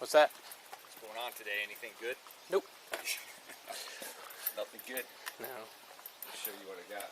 What's that? What's going on today? Anything good? Nope. Nothing good? No. I'll show you what I got.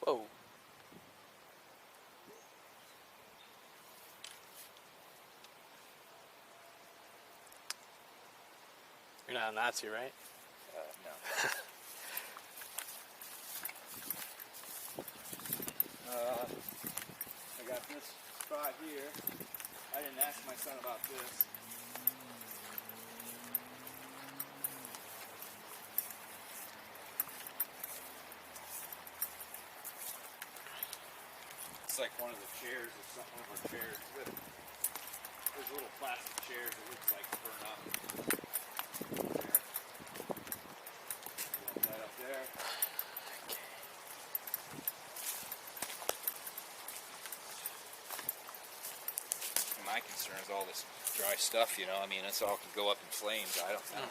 Whoa. You're not a Nazi, right? No. I got this spot here. I didn't ask my son about this. It's like one of the chairs, or something, one of our chairs. There's little plastic chairs that looks like burn up. There. You want that up there? My concern is all this dry stuff, you know. I mean, it's all could go up in flames. I don't know.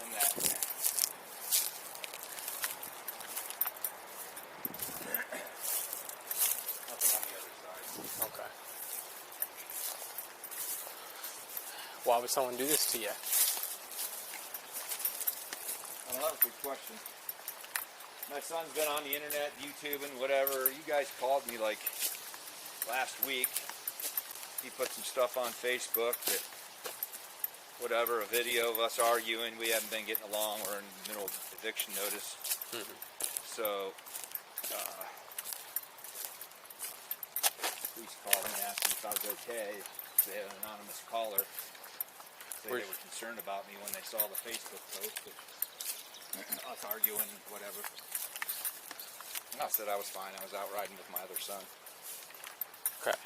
And that. Nothing on the other side. Okay. Why would someone do this to you? I don't know, good question. My son's been on the internet, YouTube and whatever. You guys called me like last week. He put some stuff on Facebook that, whatever, a video of us arguing. We haven't been getting along. We're in the middle of eviction notice. So, police called me asking if I was okay. They had an anonymous caller. They were concerned about me when they saw the Facebook post of us arguing, whatever. And I said I was fine. I was out riding with my other son. Okay.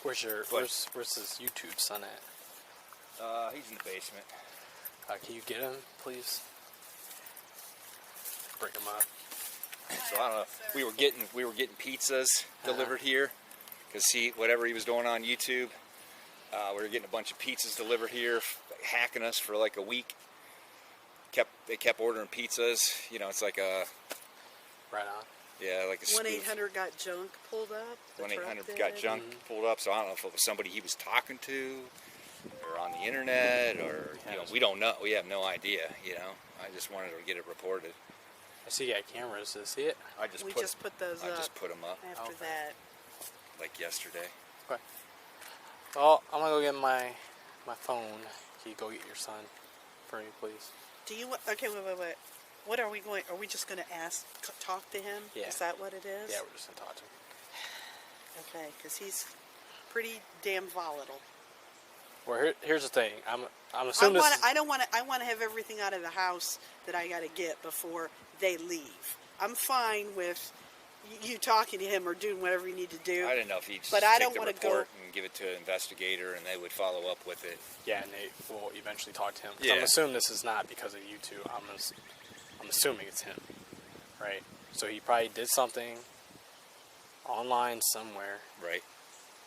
Where's this YouTube son at? He's in the basement. Can you get him, please? Bring him up. So I don't know. We were getting pizzas delivered here because whatever he was doing on YouTube. We were getting a bunch of pizzas delivered here, hacking us for like a week. They kept ordering pizzas. You know, it's like a... Right on. Yeah, like a spoof. 1-800-GOT-JUNK pulled up. 1-800-GOT-JUNK pulled up. So I don't know if it was somebody he was talking to, or on the internet, or you know, we don't know. We have no idea. You know, I just wanted to get it reported. I see you got cameras. Does see it? We just put those up. I just put them up after that. Like yesterday. Okay. Well, I'm gonna go get my phone. Can you go get your son for me, please? Do you? Okay, wait. What are we going? Are we just going to talk to him? Yeah. Is that what it is? Yeah, we're just gonna talk to him. Okay, because he's pretty damn volatile. Well, here's the thing. I'm assuming I want to have everything out of the house that I got to get before they leave. I'm fine with you talking to him or doing whatever you need to do. I didn't know if he'd but take I don't the want to report go and give it to an investigator, and they would follow up with it. Yeah, and they will eventually talk to him. Yeah. I'm assuming this is not because of you two. I'm assuming it's him, right? So he probably did something online somewhere, Right.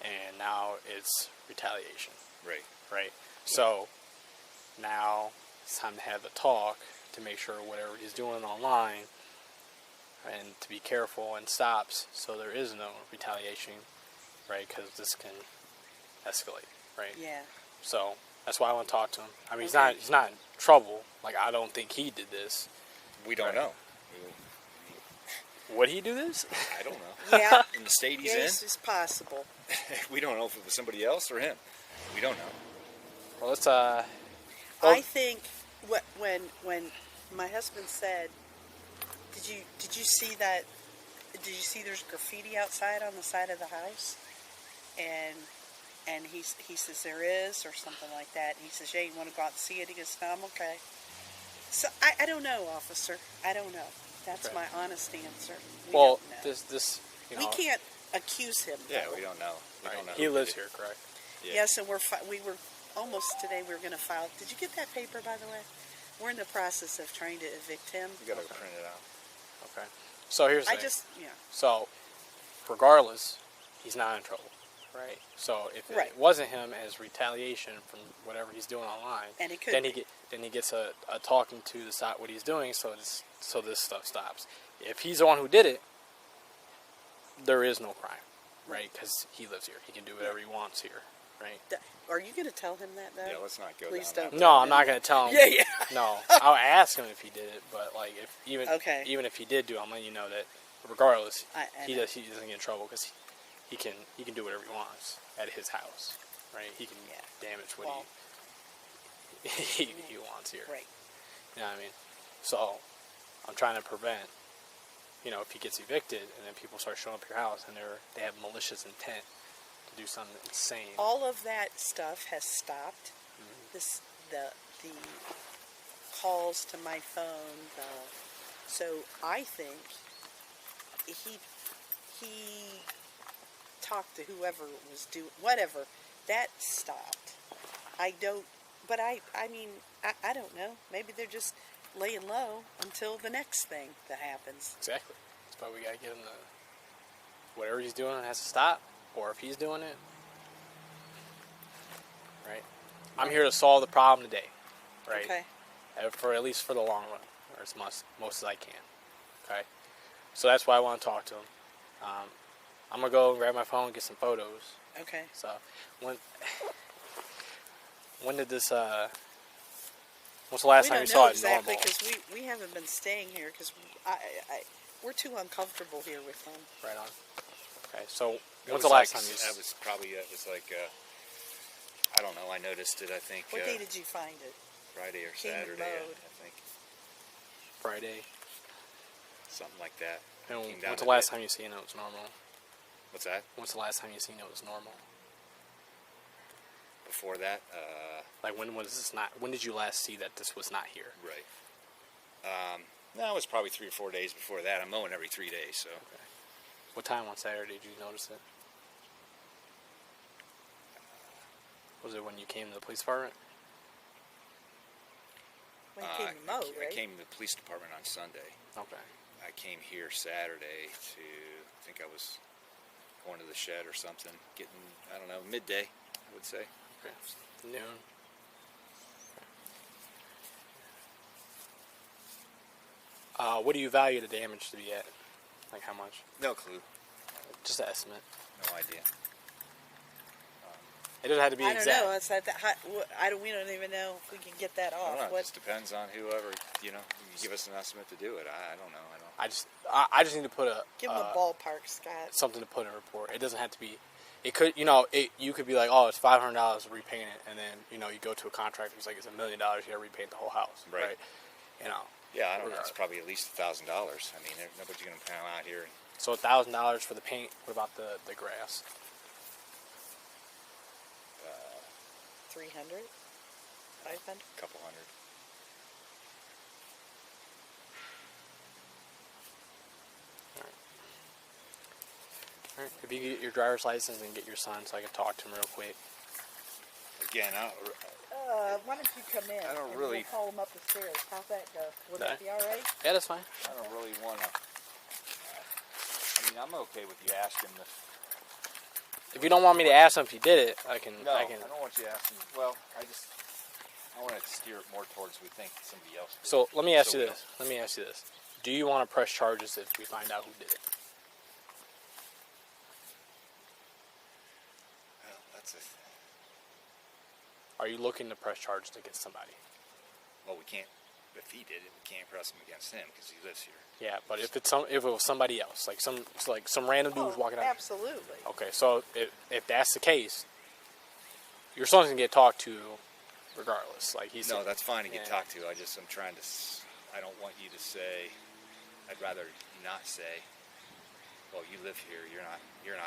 and now it's retaliation, Right. right? So now it's time to have the talk to make sure whatever he's doing online and to be careful and stops so there is no retaliation, right? Because this can escalate, right? Yeah. So that's why I want to talk to him. I mean, Okay. he's not in trouble. Like, I don't think he did this. We don't Right. know. Would he do this? I don't know. Yeah. In the state he's Yes, it's possible. in, we don't know if it was somebody else or him. We don't know. Well, let's I think when my husband said, did you see that? Did you see there's graffiti outside on the side of the house? And And he says, there is, or something like that. And he says, yeah, you want to go out and see it? He goes, no, I'm okay. So, I don't know, officer. I don't know. That's Okay. my honest answer. We Well, don't know. this you know. We can't accuse him. Yeah, though. we don't know. We don't know. He who lives did it. here, correct? Yeah. Yes, and we were almost today. We were going to file. Did you get that paper, by the way? We're in the process of trying to evict him. We gotta print it out. Okay. So here's the I thing. just, yeah. So, regardless, he's not in trouble, right? So if Right. it wasn't him as retaliation from whatever he's doing online, And it could then be. he gets a talking to decide what he's doing, so this stuff stops. If he's the one who did it, there is no crime, right? Because he lives here, he can do whatever he wants here, right? Are you going to tell him that, though? Yeah, let's not go Please down don't. that. No, I'm not gonna tell him. Yeah, yeah. No, I'll ask him if he did it, but like if Okay. even if he did do it, I'm letting you know that regardless, I he know. doesn't get in trouble because he can do whatever he wants at his house, right? He can Yeah. damage what Well, he wants here. Right. You know what I mean? So I'm trying to prevent, if he gets evicted and then people start showing up at your house and they have malicious intent to do something insane. All of that stuff has stopped. The calls to my phone. So I think he talked to whoever was doing whatever. That stopped. I don't. But I mean, I don't know. Maybe they're just laying low until the next thing that happens. Exactly. That's why we gotta get him to whatever he's doing has to stop, or if he's doing it, right? I'm here to solve the problem today, right? Okay. For at least for the long run, or as most as I can. Okay. So that's why I want to talk to him. I'm gonna go grab my phone and get some photos. Okay. So when did this? What's the last We time don't you saw know it exactly normal? because we haven't been staying here because we're too uncomfortable here with him. Right on. Okay. So It when's was the last like- time you? That was probably, it was like, I don't know, I noticed it, I think, What day did you find it? Friday or Came Saturday, mowed. I think. Friday. Something like that. And Came down when's the to last it. time you seen it was normal? What's that? When's the last time you seen it was normal? Before that, Like when was this not? When did you last see that this was not here? right. No, it was probably 3 or 4 days before that. I'm mowing every 3 days, so. Okay. What time on Saturday did you notice it? Was it when you came to the police department? When he came to mow, I right? came to the police department on Sunday. Okay. I came here Saturday to, I think I was going to the shed or something, getting, I don't know, midday, I would say. Okay. Noon. What do you value the damage to be at? Like how much? No clue. Just an estimate. No idea. It doesn't have to be I don't exact. know. It's like that. We don't even know if we can get that I off. don't know. It What? just depends on whoever, you give us an estimate to do it. I don't know. I just need to put Give him a ballpark, Scott. something to put in a report. It doesn't have to be. It could, you could be like, oh, it's $500 to repaint it, and then you go to a contractor who's like, it's $1 million. You got to repaint the whole house, Right. Yeah, I don't know. It's Regardless. probably at least $1,000. I mean, nobody's going to come out here. So $1,000 for the paint. What about the grass? 300, 500. A couple hundred. All right. If you get your driver's license and get your son, so I can talk to him real quick. Again, Why don't you come in? I don't and really- We'll call him up the stairs. How's that go? Would Okay. that be all right? Yeah, that's fine. I don't really want to. I mean, I'm okay with you asking If you don't want me to ask him if he did it, I can. No, I I can. don't want you asking. Well, I want to steer it more towards we think somebody else did. So let me ask So you we this. Let me ask you this. Do you want to press charges if we find out who did it? Well, that's a. Are you looking to press charges against somebody? Well, we can't. If he did it, we can't press him against him because he lives here. Yeah, but if it was somebody else, like some random dude was walking out. Absolutely. Okay, so if that's the case, your son's gonna get talked to, regardless. Like he's. No, that's fine to get Yeah. talked to. I'm trying to. I don't want you to say. I'd rather not say. well, you live here. You're not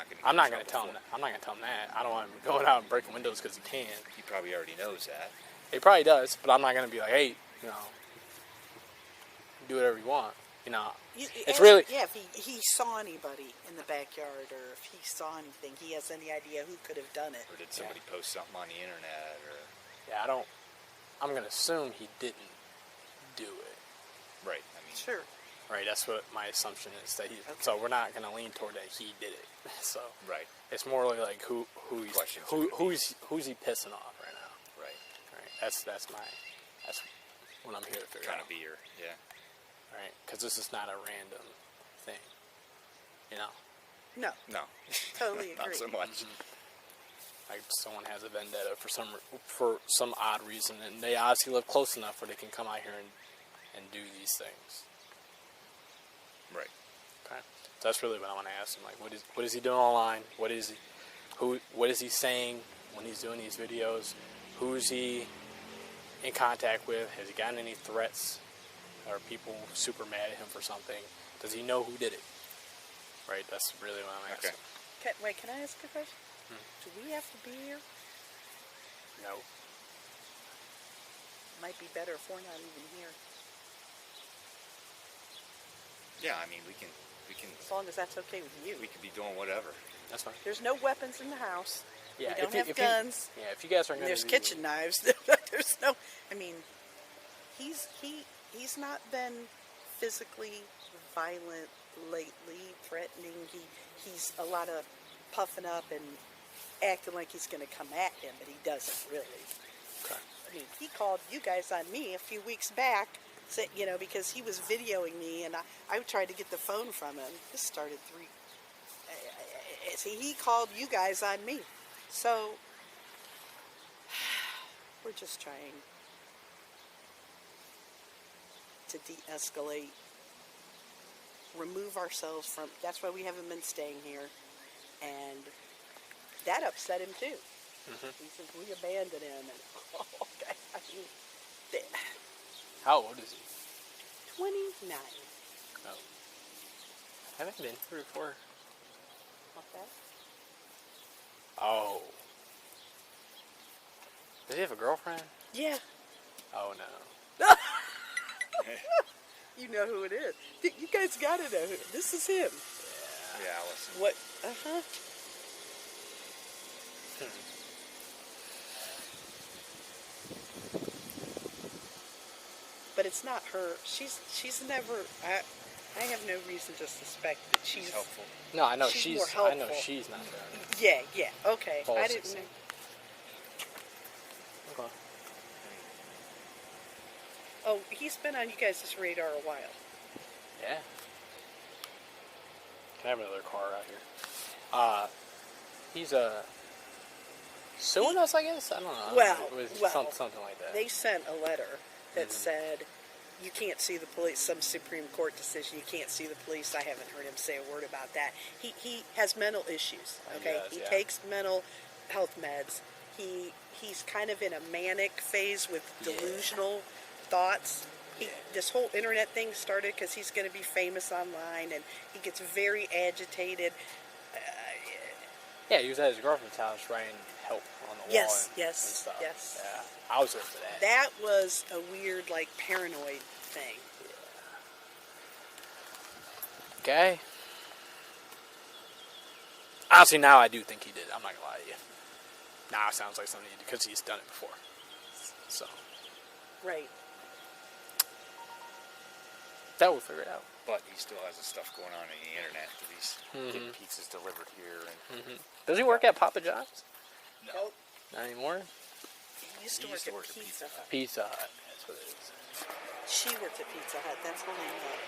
going to. I'm not going to tell him that. I'm not going to tell him that. I don't want him going out and breaking windows because he can. He probably already knows that. He probably does, but I'm not going to be like, hey, do whatever you want. It's really... Yeah, if he saw anybody in the backyard, or if he saw anything, he has any idea who could have done it. Or did somebody post something on the internet? Or Yeah, I'm going to assume he didn't do it. right. I mean, Sure. Right, that's what my assumption is. That Okay. So we're not going to lean toward that he did it. So right. it's more like who's he pissing off right now. Right. Right. That's what I'm here to figure Kind out. of be your Right, because this is not a random thing. No, No. totally agree. Not so much. Like someone has a vendetta for some odd reason, and they obviously live close enough where they can come out here and do these things. Right. Okay, so that's really what I want to ask him. Like, what is he doing online? What is he saying when he's doing these videos? Who is he in contact with? Has he gotten any threats? Are people super mad at him for something? Does he know who did it? Right, that's really what I'm asking. Wait, can I ask a question? Do we have to be here? No. Might be better if we're not even here. Yeah, I mean, we can. As long as that's okay with you. We could be doing whatever. That's fine. There's no weapons in the house. Yeah, We don't have guns. If you guys are going to There's kitchen knives. There's no. I mean, he's not been physically violent lately, threatening. He's a lot of puffing up and acting like he's going to come at him, but he doesn't really. Okay. I mean, he called you guys on me a few weeks back, because he was videoing me, and I tried to get the phone from him. This started see, he called you guys on me. So, we're just trying to de-escalate, remove ourselves from, that's why we haven't been staying here, and that upset him too. He said, we abandoned him, and okay, I mean, How old is he? 29. Oh. Haven't been here before. What's that? Oh. Does he have a girlfriend? Yeah. Oh no. You know who it is. You guys gotta know who. This is him. Yeah, Allison. What? Uh-huh. But it's not her. She's never. I have no reason to suspect that she's helpful. No, I know She's more I know helpful. she's not there. Yeah. Okay. False I didn't success. know. Okay. Oh, he's been on you guys' radar a while. Yeah. Can I have another car out here? He's suing us, I guess. I don't know. Well, It was something like that. They sent a letter that said, you can't see the police, some Supreme Court decision, you can't see the police. I haven't heard him say a word about that. He has mental issues, okay? He does, yeah. Takes mental health meds. He's kind of in a manic phase with delusional thoughts. This whole internet thing started because he's going to be famous online, and he gets very agitated. Yeah, he was at his girlfriend's house writing help on the wall and stuff. Yes. Yeah, I was there for that. That was a weird, paranoid thing. Okay. Honestly, now I do think he did. I'm not going to lie to you. Now it sounds like something he did because he's done it before. So. Right. That we'll figure it out. But he still has the stuff going on the internet that he's getting pizzas delivered here. And Does he work at Papa John's? no. Not anymore? He used to work at Pizza Hut. Pizza Hut. That's what it is. She worked at Pizza Hut. That's how they met.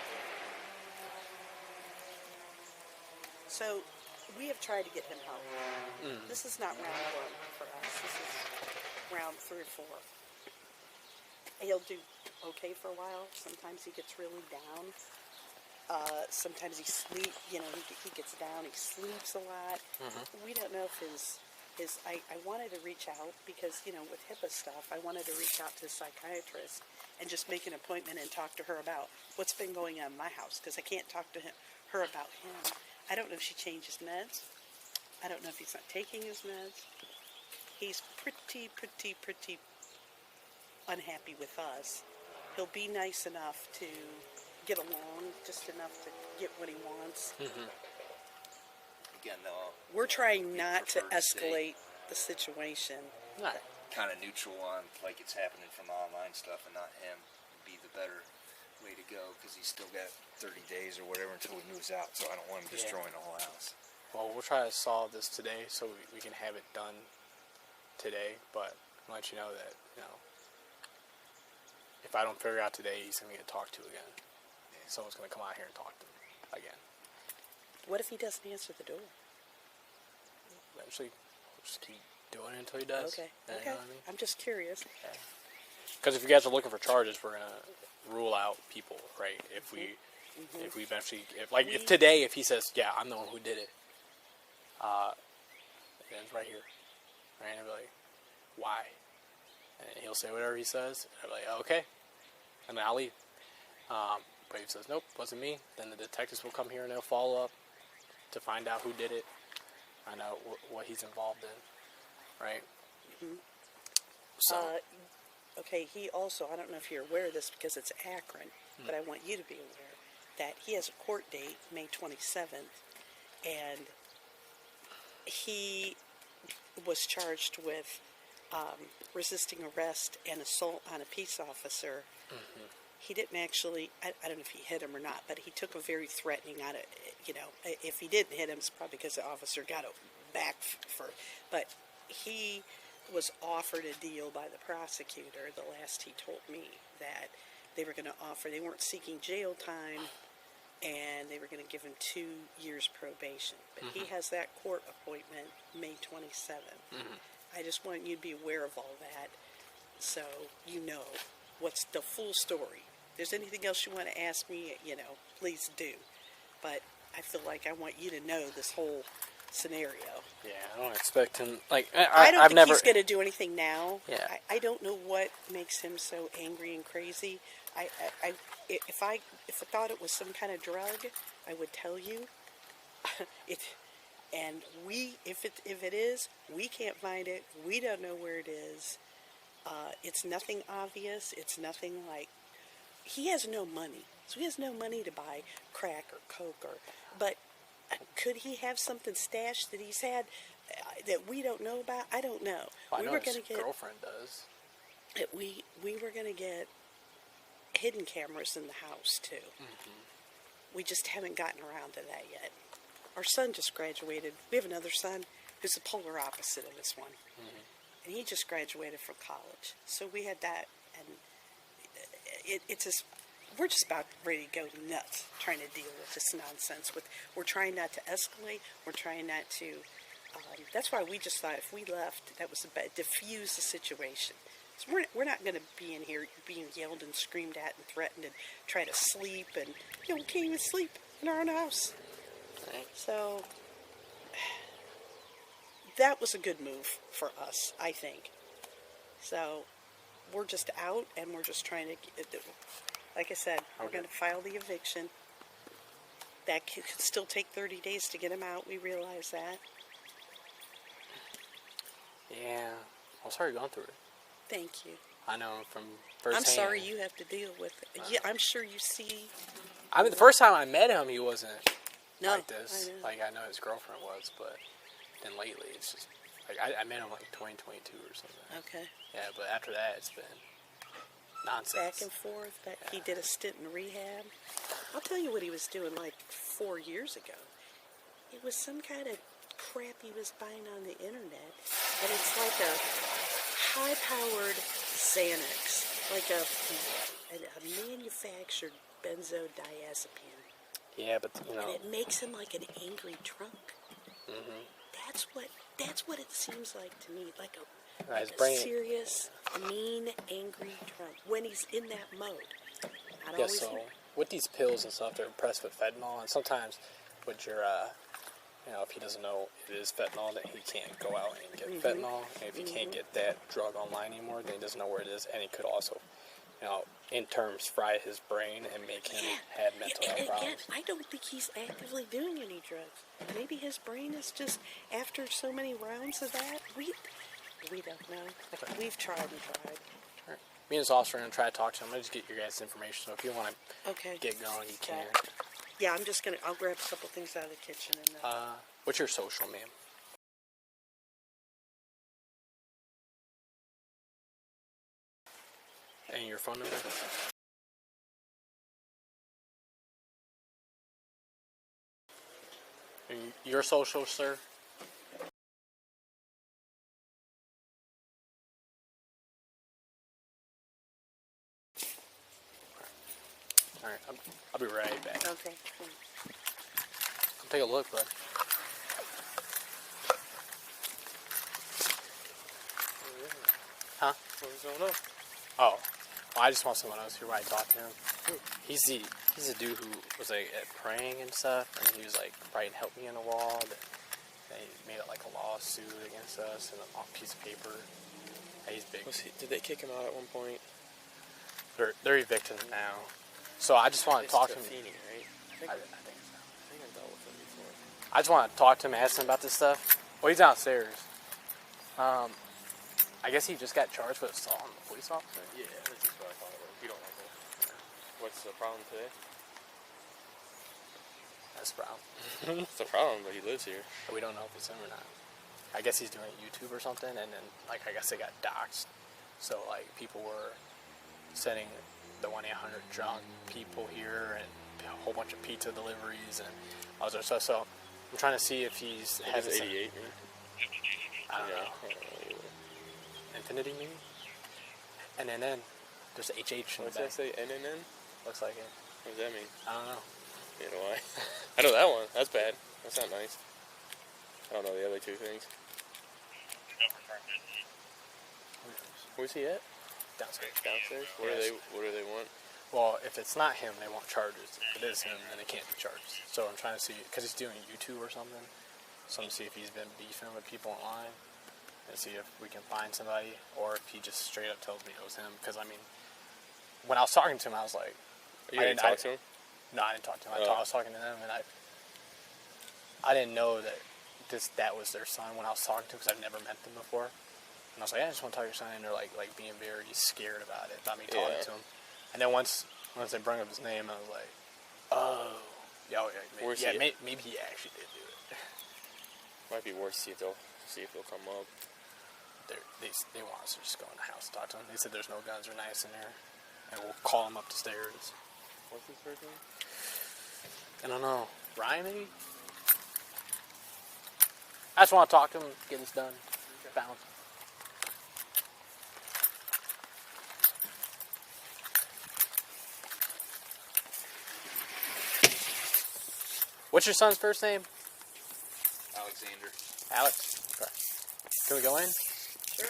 So, we have tried to get him help. This is not round 1 for us. This is round 3 or 4. He'll do okay for a while. Sometimes he gets really down. Sometimes he sleeps. He gets down. He sleeps a lot. We don't know if his I wanted to reach out because with HIPAA stuff, I wanted to reach out to a psychiatrist and just make an appointment and talk to her about what's been going on in my house, because I can't talk to her about him. I don't know if she changed his meds. I don't know if he's not taking his meds. He's pretty unhappy with us. He'll be nice enough to get along, just enough to get what he wants. Again, though, We're trying not to prefer to stay escalate the situation. Right. kind of neutral on like it's happening from the online stuff and not him would be the better way to go, because he's still got 30 days or whatever until he moves out, so I don't want him destroying the whole house. Well, we'll try to solve this today so we can have it done today, but I'll let you know that, if I don't figure it out today, he's going to get talked to again. Someone's going to come out here and talk to him again. What if he doesn't answer the door? Eventually, we'll just keep doing it until he does. Okay. You Okay. know what I mean? I'm just curious. Because if you guys are looking for charges, we're gonna rule out people, right? If we eventually, if today, if he says, "Yeah, I'm the one who did it," it ends right here, right? And I'll be like, "Why?" And he'll say whatever he says. And I'll be like, "Okay," and then I'll leave. But if he says, "Nope, wasn't me," then the detectives will come here and they'll follow up to find out who did it, find out what he's involved in, right? So. Okay, he also, I don't know if you're aware of this because it's Akron, but I want you to be aware that he has a court date, May 27th, and he was charged with resisting arrest and assault on a peace officer. He didn't actually, I don't know if he hit him or not, but he took a very threatening out of, if he didn't hit him, it's probably because the officer got it back for, but he was offered a deal by the prosecutor, the last he told me, that they were going to offer, they weren't seeking jail time, and they were going to give him 2 years probation. But he has that court appointment May 27th. I just want you to be aware of all that, so you know what's the full story. If there's anything else you want to ask me, please do. But I feel like I want you to know this whole scenario. Yeah, I don't expect him. I don't I've think never. he's going to do anything now. Yeah. I don't know what makes him so angry and crazy. If I thought it was some kind of drug, I would tell you. And if it is, we can't find it. We don't know where it is. It's nothing obvious. It's nothing like, he has no money, so he has no money to buy crack or coke but. Could he have something stashed that he's had that we don't know about? I don't know. Well, I know his girlfriend does. We were going to get hidden cameras in the house too. We just haven't gotten around to that yet. Our son just graduated. We have another son who's the polar opposite of this one, and he just graduated from college. So we had that, and it's just. We're just about ready to go nuts trying to deal with this nonsense. We're trying not to escalate. We're trying not to. That's why we just thought if we left, that was diffuse the situation. So we're not going to be in here being yelled and screamed at and threatened and try to sleep, and we can't even sleep in our own house. Right. So that was a good move for us, I think. So we're just out, and we're just trying to. Like I said, we're going to file the eviction. That could still take 30 days to get him out. We realize that. Yeah. I'm sorry you're going through it. Thank you. I know from first I'm hand. sorry you have to deal with it. Yeah, I'm sure you see. I mean, the first time I met him, he wasn't like this. I know. I know his girlfriend was, but then lately, it's just I met him 2022 or something. Okay. Yeah, but after that, it's been nonsense. Back and forth. He did a stint in rehab. I'll tell you what he was doing 4 years ago. It was some kind of crap he was buying on the internet, and it's like a high-powered Xanax, like a manufactured benzodiazepine. Yeah, but And it makes him like an angry drunk. Mm-hmm. That's what it seems like to me, like a serious, mean, angry drunk when he's in that mode. Yeah, so with these pills and stuff, they're pressed with fentanyl, and sometimes with your, if he doesn't know it is fentanyl, then he can't go out and get fentanyl. And if he can't get that drug online anymore, then he doesn't know where it is, and he could also in terms, fry his brain and make him have mental health Again, problems. I don't think he's actively doing any drugs. Maybe his brain is just, after so many rounds of that, we don't know. Okay. We've tried and tried. All right. Me and his officer are going to try to talk to him. I'm going to just get your guys' information. So if you want to Okay. get going, you can. Yeah, I'll grab a couple things out of the kitchen and What's your social, ma'am? And your phone number? And your social, sir? Alright, I'll be right back. okay. I'll take a look, bud. Huh? What's going on? Oh, well, I just want someone else here while I talk to him. He's a dude who was like praying and stuff, and he was like writing "help me" on the wall. They made it like a lawsuit against us and a piece of paper. And he's big. Did they kick him out at one point? They're evicting him now. So I just want to talk to him. Feeney, right? I think so. I think I've dealt with him before. I just want to talk to him, ask him about this stuff. Well, he's downstairs. I guess he just got charged with assault on a police officer. Yeah, this is what I thought it was. You don't like it. What's the problem today? That's the problem. It's a problem, but he lives here. We don't know if it's him or not. I guess he's doing YouTube or something, and then I guess they got doxxed. So people were sending the 1-800 drunk people here and a whole bunch of pizza deliveries and other stuff. So I'm trying to see if he's having 88, man. I don't know. I don't know either. Infinity maybe? And then there's HH in the What's that back. say? NNN? Looks like it. What does that mean? I don't know. You know why? I know that one. That's bad. That's not nice. I don't know the other two things. Where's he at? Downstairs. Downstairs? What do they want? Well, if it's not him, they want charges. If it is him, then it can't be charged. So I'm trying to see, because he's doing YouTube or something. So I'm going to see if he's been beefing with people online and see if we can find somebody, or if he just straight up tells me it was him. Because, when I was talking to him, I was like... You didn't talk to him? No, I didn't talk to him. I was talking to them, and I didn't know that that was their son when I was talking to him, because I've never met them before. And I was like, I just want to talk to your son, and they're like being very scared about it, about me talking to him. And then once they brought up his name, I was like, oh, maybe he actually did do it. Might be worth to see if they'll come up. They want us to just go in the house and talk to him. They said there's no guns or knives in there, and we'll call him up the stairs. What's his first name? I don't know. Ryan, maybe? I just want to talk to him, get this done. Bounce. What's your son's first name? Alexander. Alex? Okay. Can we go in? Sure.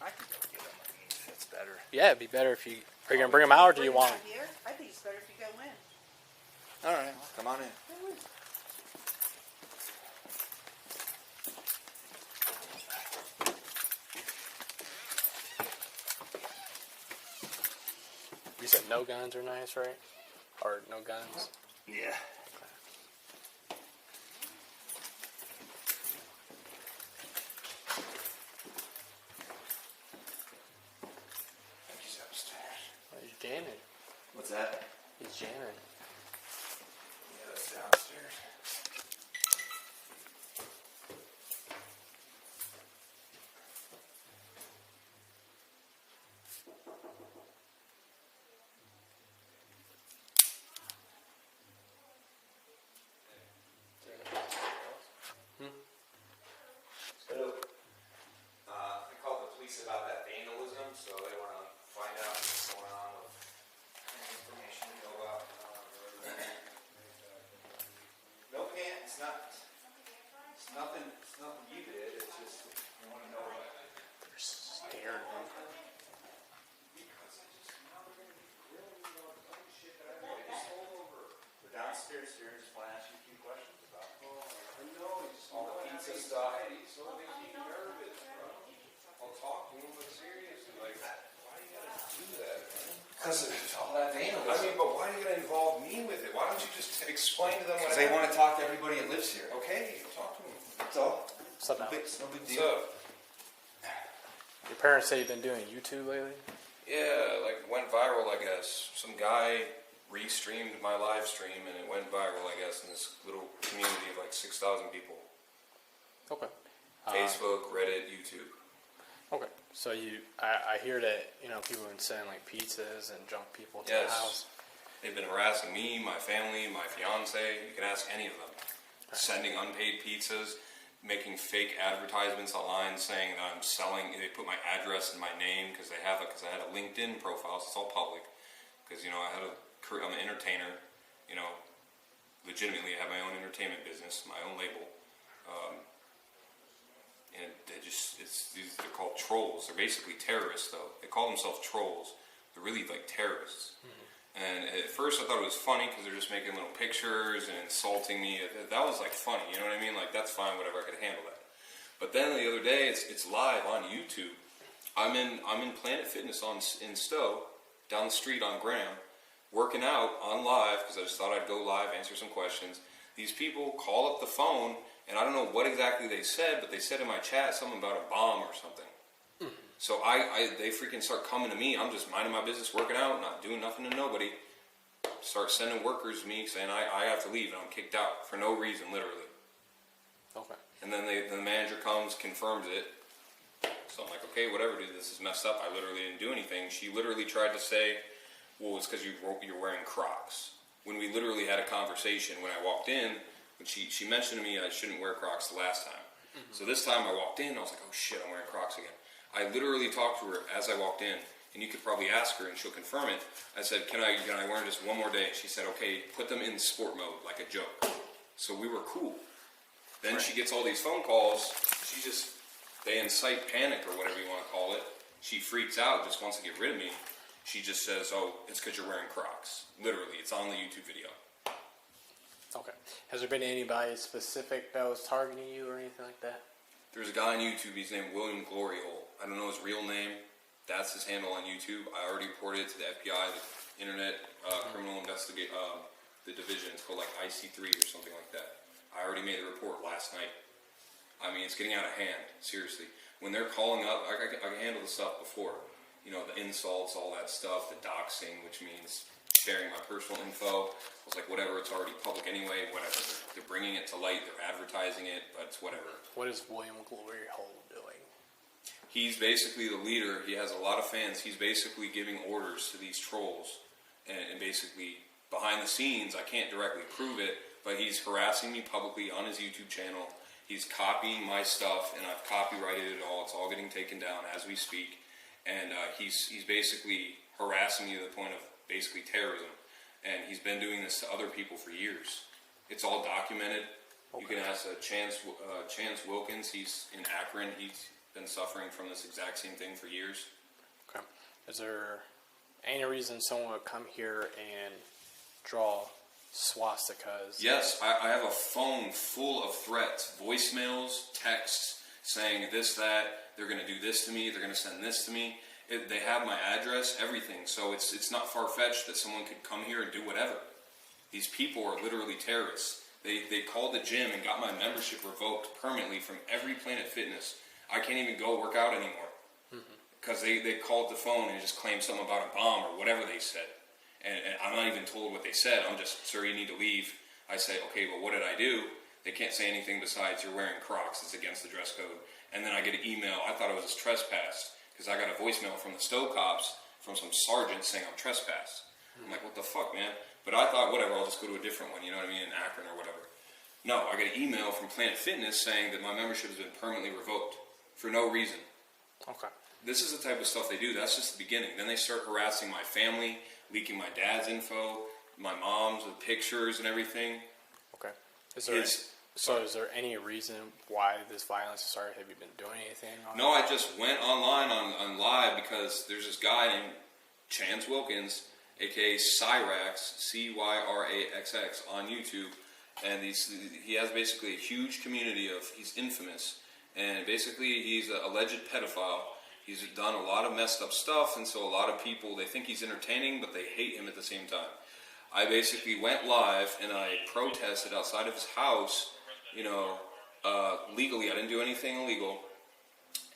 I can go get him. It's better. Yeah, it'd be better if you... Are you going to bring him out, or do you want him? Here? I think it's better if you go in. All right. Come on in. You said no guns or knives, right? Or no guns? Yeah. He's upstairs. He's jamming. What's that? He's jamming. Yeah, that's downstairs. I called the police about that vandalism, so they want to find out what's going on with any information you know about. No, can't. It's not. It's nothing. It's nothing you did. It's just you want to know. They're scared, man. We're downstairs here. Just want to ask you a few questions about. I know. All the pizza stuff. So it makes me nervous, bro. I'll talk to him, but seriously, like, why you gotta do that, man? Because of all that vandalism. I mean, but why are you going to involve me with it? Why don't you just explain to them what Because they want happened? to talk to everybody that lives here. Okay, talk to them. That's all. What's up, No big, Alex? no big What's deal. up? Your parents say you've been doing YouTube lately? Yeah, like went viral, I guess. Some guy restreamed my live stream and it went viral, I guess, in this little community of like 6,000 people. Okay. Facebook, Reddit, YouTube. Okay. So I hear that, people have been sending like pizzas and junk people to the Yes. house. They've been harassing me, my family, my fiance. You can ask any of them. Sending unpaid pizzas, making fake advertisements online saying that I'm selling. They put my address and my name because I had a LinkedIn profile, so it's all public. Because I'm an entertainer. Legitimately, I have my own entertainment business, my own label. And they're called trolls. They're basically terrorists, though. They call themselves trolls. They're really like terrorists. And at first I thought it was funny because they're just making little pictures and insulting me. That was like funny, you know what I mean? Like that's fine, whatever, I could handle that. But then the other day, it's live on YouTube. I'm in Planet Fitness in Stowe, down the street on Graham, working out on live because I just thought I'd go live, answer some questions. These people call up the phone, and I don't know what exactly they said, but they said in my chat something about a bomb or something. So they freaking start coming to me. I'm just minding my business, working out, not doing nothing to nobody. Start sending workers to me saying I have to leave and I'm kicked out for no reason, literally. Okay. And then the manager comes, confirms it. So I'm like, okay, whatever, dude, this is messed up. I literally didn't do anything. She literally tried to say, well, it's because you're wearing Crocs. When we literally had a conversation when I walked in, when she mentioned to me I shouldn't wear Crocs the last time. So this time I walked in, I was like, oh shit, I'm wearing Crocs again. I literally talked to her as I walked in, and you could probably ask her and she'll confirm it. I said, can I wear them just one more day? She said, okay, put them in sport mode, like a joke. So we were cool. Then she gets all these phone calls. They incite panic or whatever you want to call it. She freaks out, just wants to get rid of me. She just says, oh, it's because you're wearing Crocs. Literally, it's on the YouTube video. Okay. Has there been anybody specific that was targeting you or anything like that? There's a guy on YouTube, he's named William Gloriole. I don't know his real name. That's his handle on YouTube. I already reported it to the FBI, the Internet Criminal Investigate, the division. It's called like IC3 or something like that. I already made the report last night. I mean, it's getting out of hand, seriously. When they're calling up, I can handle the stuff before. The insults, all that stuff, the doxing, which means sharing my personal info. I was like, whatever, it's already public anyway, whatever. They're bringing it to light, they're advertising it, but it's whatever. What is William Gloriole doing? He's basically the leader. He has a lot of fans. He's basically giving orders to these trolls. And basically, behind the scenes, I can't directly prove it, but he's harassing me publicly on his YouTube channel. He's copying my stuff, and I've copyrighted it all. It's all getting taken down as we speak. And he's basically harassing me to the point of basically terrorism. And he's been doing this to other people for years. It's all documented. Okay. You can ask Chance Wilkins. He's in Akron. He's been suffering from this exact same thing for years. Okay. Is there any reason someone would come here and draw swastikas? Yes, I have a phone full of threats, voicemails, texts, saying this, that, they're going to do this to me, they're going to send this to me. They have my address, everything, so it's not far-fetched that someone could come here and do whatever. These people are literally terrorists. They called the gym and got my membership revoked permanently from every Planet Fitness. I can't even go work out anymore. Because they called the phone and just claimed something about a bomb or whatever they said. And I'm not even told what they said. I'm just, sir, you need to leave. I say, okay, well, what did I do? They can't say anything besides you're wearing Crocs. It's against the dress code. And then I get an email. I thought it was trespass because I got a voicemail from the Stowe cops from some sergeant saying I'm trespassed. I'm like, what the fuck, man? But I thought, whatever, I'll just go to a different one, you know what I mean, in Akron or whatever. No, I get an email from Planet Fitness saying that my membership has been permanently revoked for no reason. Okay. This is the type of stuff they do. That's just the beginning. Then they start harassing my family, leaking my dad's info, my mom's with pictures and everything. Okay. Is there any reason why this violence started? Have you been doing anything on No, I just went online on live because there's this guy named Chance Wilkins, a.k.a. Cyraxx, Cyraxx, on YouTube. And he has basically a huge community of, he's infamous. And basically he's an alleged pedophile. He's done a lot of messed up stuff, and so a lot of people, they think he's entertaining, but they hate him at the same time. I basically went live and I protested outside of his house, legally. I didn't do anything illegal.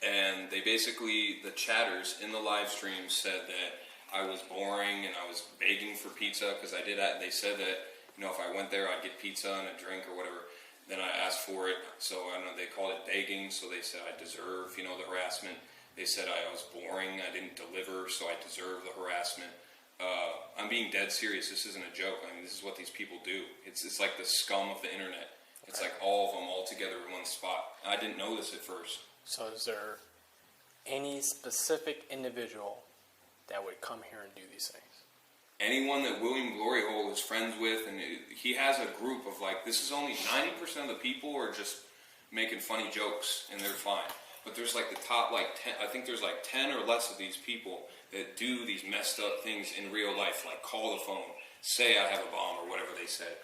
And they basically, the chatters in the live stream said that I was boring and I was begging for pizza because I did that. They said that, if I went there, I'd get pizza and a drink or whatever. Then I asked for it. So I don't know, they called it begging. So they said I deserve, the harassment. They said I was boring. I didn't deliver. So I deserve the harassment. I'm being dead serious. This isn't a joke. I mean, this is what these people do. It's like the scum of the internet. It's like all of them all together in one spot. I didn't know this at first. So is there any specific individual that would come here and do these things? Anyone that William Glory Hole is friends with, and he has a group of this is only 90% of the people are just making funny jokes, and they're fine. But there's the top 10, I think there's 10 or less of these people that do these messed up things in real life, like call the phone, say I have a bomb or whatever they said,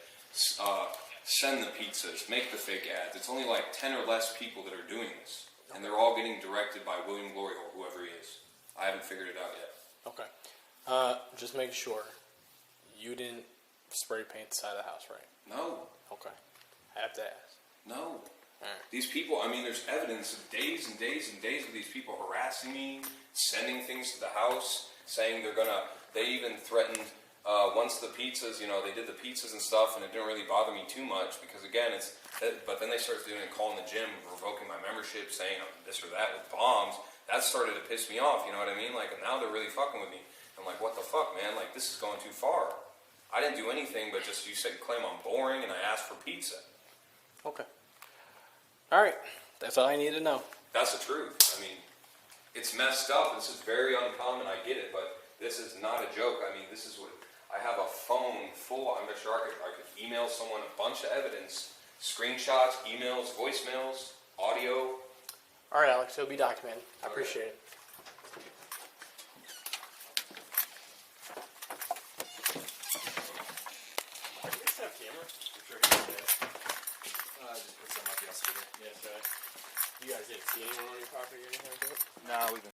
send the pizzas, make the fake ads. It's only 10 or less people that are doing this. And they're all getting directed by William Glory Hole, whoever he is. I haven't figured it out yet. Okay. Just make sure you didn't spray paint the side of the house, right? No. Okay. I have to ask. No. Right. These people, there's evidence of days and days and days of these people harassing me, sending things to the house, saying they even threatened, once the pizzas, they did the pizzas and stuff, and it didn't really bother me too much, because again, but then they started doing it, calling the gym, revoking my membership, saying this or that with bombs. That started to piss me off, you know what I mean? And now they're really fucking with me. I'm like, what the fuck, man? This is going too far. I didn't do anything, but just, you claim I'm boring, and I asked for pizza. Okay. All right. That's all I need to know. That's the truth. It's messed up. This is very uncommon. I get it, but this is not a joke. This is what I have a phone full. I'm sure I could email someone a bunch of evidence, screenshots, emails, voicemails, audio. All right, Alex. It'll be documented. I appreciate it. Do you guys have cameras? I'm sure he does. Just put some up yesterday. Yes, you guys didn't see anyone on your property or anything like that? No, we've been.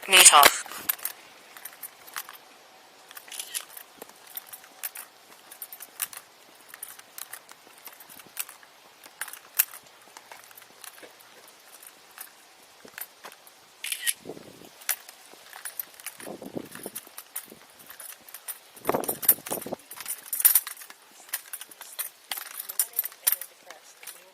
Meet off. Manic and then depressed. The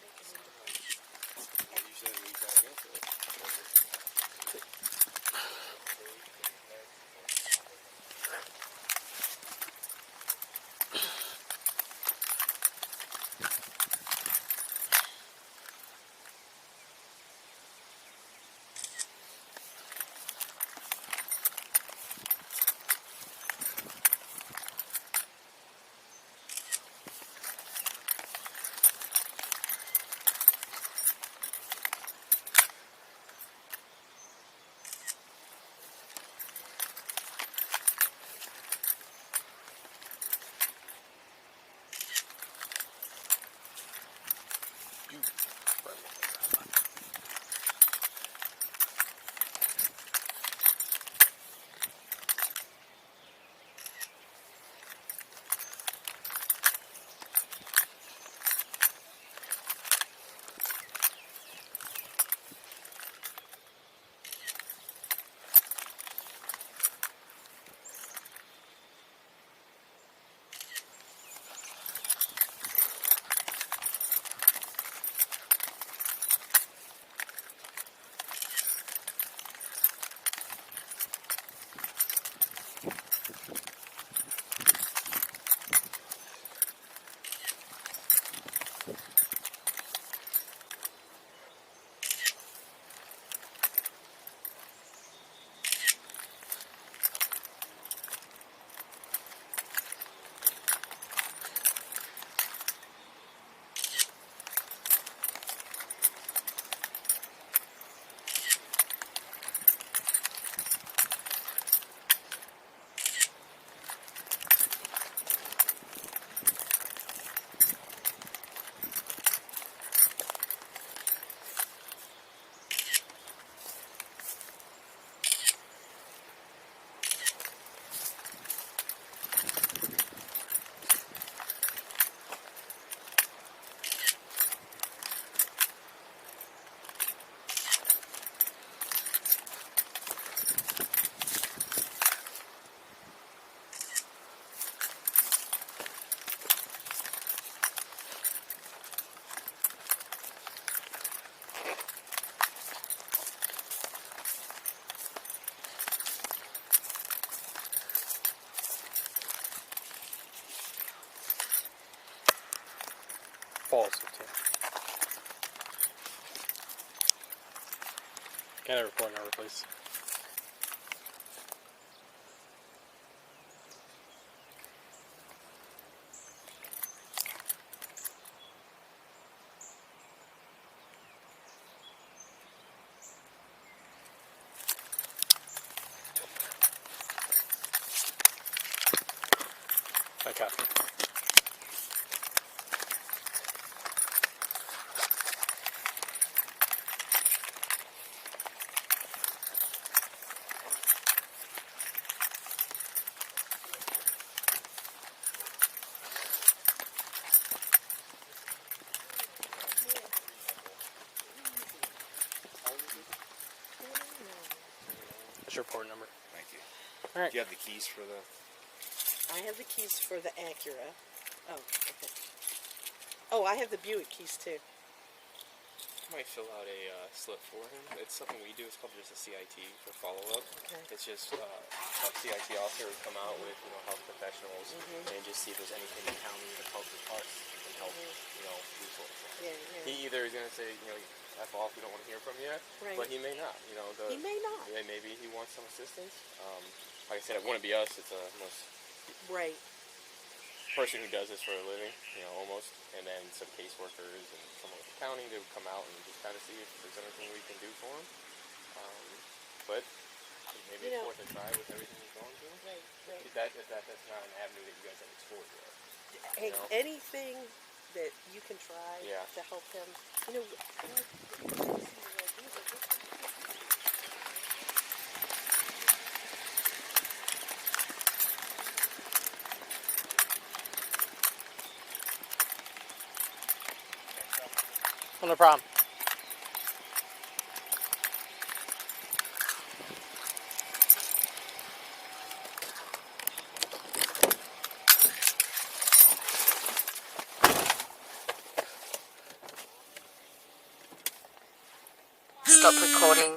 false 15. Can I report number, please? I copy. What's your report number? Thank you. All right. Do you have the keys for the? I have the keys for the Acura. Oh, okay. Oh, I have the Buick keys too. Might fill out a slip for him. It's something we do. It's called just a CIT for follow-up. Okay. It's just a CIT officer would come out with health professionals and just see if there's anything in county that helps us and help these sorts of things. Yeah. He either is going to say F off, we don't want to hear from you, Right. but he may not. He may not. Yeah, maybe he wants some assistance. Like I said, it wouldn't be us. It's a most Right. person who does this for a living, almost, and then some caseworkers and someone with the county, they would come out and just kind of see if there's anything we can do for him. But maybe it's worth a try with everything he's going through. Right. If that's not an avenue that you guys have explored yet. Hey, anything that you can try Yeah. to help him. Well, no problem. Stop recording.